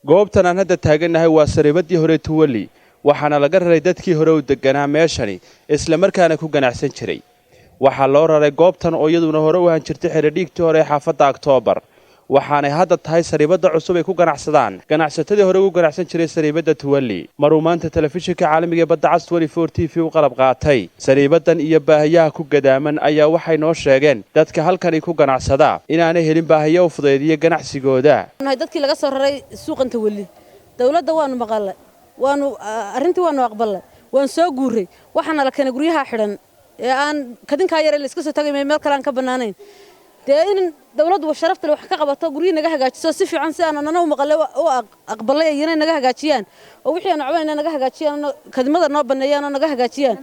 goobtan aan hadda taaganahay waa sariibadii hore Tuwali waxaana laga raray dadkii hore u deganaa meeshani isla markaana ku ganacsan jiray waxa loo raray goobtan oo iyaduna hore u ahaan jirtay xiriirigtii hore xaafadda October waxaana hadda tahay sariibada cusub ay ku ganacsadaan ganacsatadii hore u ganacsan jiray sariibada Tuwali marumaanta telefishinka caalamiga badda cas 24 TV u qalab qaatay sariibadan iyo baahiyaha ku gadaaman ayaa waxay noo sheegeen dadka halkan ku ganacsada inaanay helin baahiyo u fudeediyo ganacsigooda dadkii laga soo raray suuqan Tuwali dawladda waanu maqalay waanu arintii waanu aqbalay waan soo guuray waxaana la keenay guryaha xiran ee aan kadinka yar la iska soo tagay meel kale aan ka banaanayn in dawladdu sharafta wax ka qabato guriga naga hagaajiso si fiican si aan anana u maqalay oo aqbalay inay naga hagaajiyaan oo wixii aan caabayna naga hagaajiyaan kadimada noo baneeyaan naga hagaajiyaan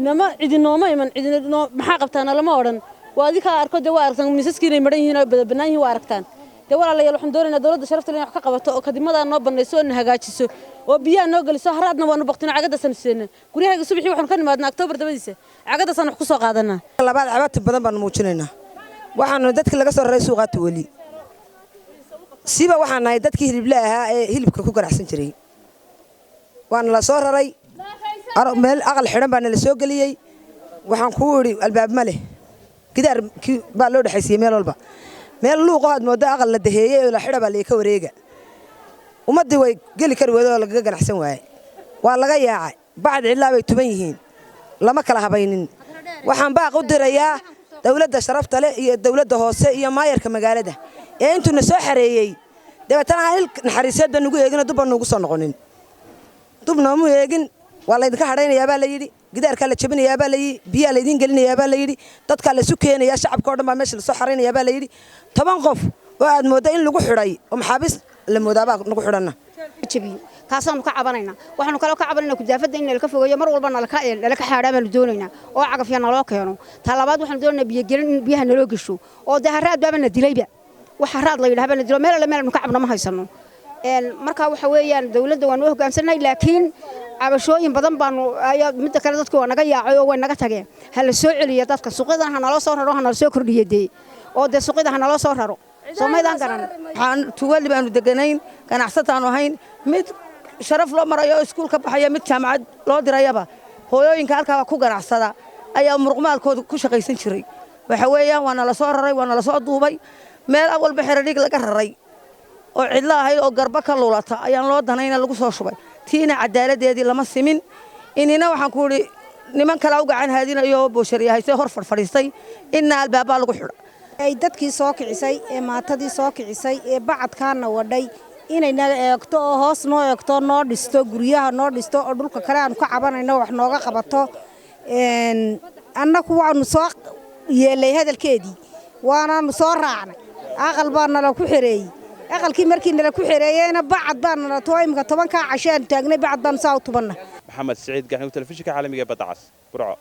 nama cidinooma iman cidino maxaa qabtaan lama oran waa adika arko de waa aragtan miisaskiina ay maran yihiin oo banaan yihiin waa aragtaan de walaalayaal waxaan doonaynaa dawladda sharafta inay wax ka qabato oo kadimada noo baneyso oo hagaajiso oo biyaha noo galiso haraadna waanu baqtino cagada sanadseena guryaha subaxii waxaan ka nimaadnaa October dabadiisa cagada san wax ku soo qaadanaa labaad cabad badan baan muujinaynaa waxaanu dadka laga soo raray suuqa Tuwali siba waxaan nahay dadkii hilibla ahaa ee hilibka ku ganacsan jiray waan la soo raray meel aqal xiran baan la soo galiyay waxaan ku wiri albaab ma leh gidaar baa loo dhaxaysiyay meel walba meel luuq aad moodo aqal la daheeyay oo la xidha baa ka wareega ummadii way gali kar wado laga ganacsan waayay waa laga yaacay bacd cilaa bay tuban yihiin lama kala habaynin waxaan baaq u dirayaa dawladda sharafta leh iyo dawladda hoose iyo maayarka magaalada ee intuu soo xareeyay dabeetana hal naxariisada nagu eegina dub nagu soo noqonin dubna mu eegin waa la idinka hadhaynayaa baa la yiri gidaarka la jabinayaa baa la yiri biyo la idin gelinayaa baa la yiri dadka la sukeenaya shacabka oo dhan baa meesha la soo xareynayaa baa la yiri 10 qof oo aad moodo in lagu xiray oo maxaabis la moodaaba nagu xirana kaasaan ka cabanayna waxaanu kala ka cabanayna kudaafada in la ka fogeeyo mar walba la ka xaadhaama la doonayna oo cagafyana loo keeno talabaad waxaan doonaynaa biyo gelin biyaha naloo gasho oo daharaad baabana dilayba waxa raad la yiraahdo la dilo meel ka cabna ma haysano marka waxa weeyaan dawladda waan u hoggaansanay laakiin cabashooyin badan baanu ayaa mid kale dadku waa naga yaacay oo way naga tageen hal soo celiyo dadka suuqyada hana loo soo raro hana soo kordhiyay oo de suuqyada hana loo soo raro Soomaalidan garan waxaan Tuwali baanu deganayn ganacsataan ahayn mid sharaf loo marayo iskuulka baxaya mid jaamacad loo dirayaba hooyooyinka halka ku ganacsada ayaa muruqmaalkooda ku shaqaysan jiray waxa weeyaan waana la soo raray waana la soo duubay meel walba xiriig laga raray oo cidla ahayd oo garba ka luulata ayaan loo danayna lagu soo shubay tiina cadaaladeedii lama simin inina waxaan ku yiri niman kala u gacan haadinayo booshariyahay see hor fadhiistay inna albaaba lagu xidho ay dadkii soo kicisay ee maatadii soo kicisay ee bacadkaana wadhay inay naga eegto oo hoos noo eegto noo dhisto guryaha noo dhisto oo dhulka kale aan ka cabanayno wax nooga qabato annagu waanu soo yeelay hadalkeedii waanaanu soo raacnay aqal baa nala ku xireeyay aqalkii markii nala ku xireeyayna bacad baa nala too imka 10 ka cashaan taagnay bacad baan saa u tubanna Maxamed Saciid Gaxnug telefishinka caalamiga badda cas Burco.